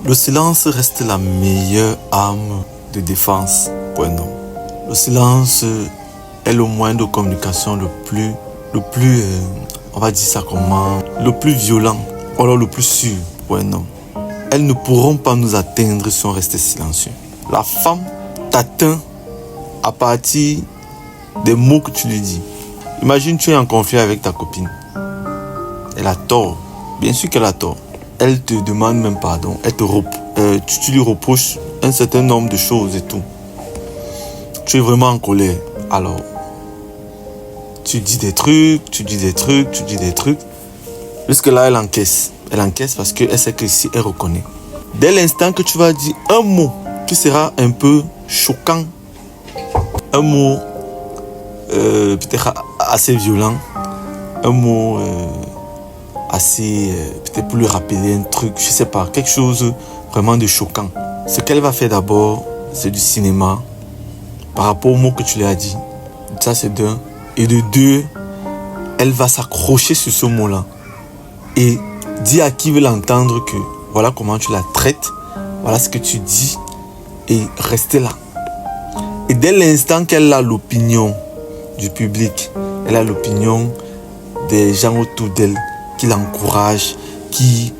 Le silence reste la meilleure arme de défense pour un homme. Le silence est le moyen de communication le plus, on va dire ça comment, le plus violent, ou alors le plus sûr pour un homme. Elles ne pourront pas nous atteindre si on reste silencieux. La femme t'atteint à partir des mots que tu lui dis. Imagine, tu es en conflit avec ta copine. Elle a tort. Bien sûr qu'elle a tort. Elle te demande même pardon. Tu lui reproches un certain nombre de choses et tout. Tu es vraiment en colère. Alors, tu dis des trucs. Jusque-là, elle encaisse. Elle encaisse parce qu'elle sait que si elle reconnaît. Dès l'instant que tu vas dire un mot qui sera un peu choquant, un mot peut-être assez violent, un mot assez peut-être pour lui rappeler un truc, je sais pas, quelque chose vraiment de choquant. Ce qu'elle va faire d'abord, c'est du cinéma par rapport au mot que tu lui as dit. Ça, c'est d'un. Et de deux, elle va s'accrocher sur ce mot-là et dire à qui veut l'entendre que voilà comment tu la traites, voilà ce que tu dis et rester là. Et dès l'instant qu'elle a l'opinion du public, elle a l'opinion des gens autour d'elle qui l'encouragent, qui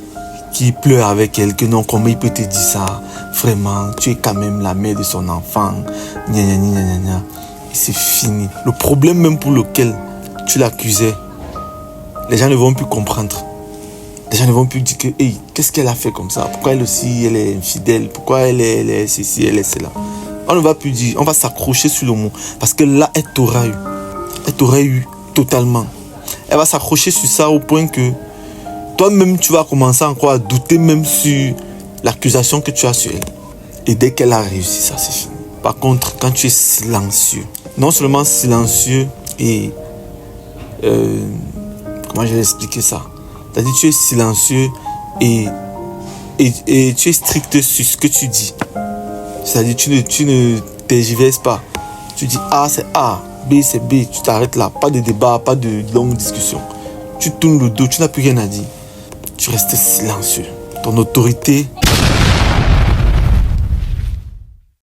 pleurent avec elle, que non, comment il peut te dire ça, vraiment, tu es quand même la mère de son enfant, gna gna gna gna gna. Et c'est fini. Le problème même pour lequel tu l'accusais, les gens ne vont plus comprendre. Les gens ne vont plus dire que, hey, qu'est-ce qu'elle a fait comme ça? Pourquoi elle aussi, elle est infidèle? Pourquoi elle est ceci, elle est cela? On ne va plus dire, on va s'accrocher sur le mot. Parce que là, elle t'aurait eu totalement. Elle va s'accrocher sur ça au point que toi-même, tu vas commencer encore à douter même sur l'accusation que tu as sur elle. Et dès qu'elle a réussi, ça c'est fini. Par contre, quand tu es silencieux, non seulement silencieux et... comment je vais expliquer ça? C'est-à-dire tu es silencieux et tu es strict sur ce que tu dis. C'est-à-dire tu ne tergiverses pas. Tu dis A c'est A, B c'est B, tu t'arrêtes là. Pas de débat, pas de longue discussion. Tu tournes le dos, tu n'as plus rien à dire. Tu restes silencieux. Ton autorité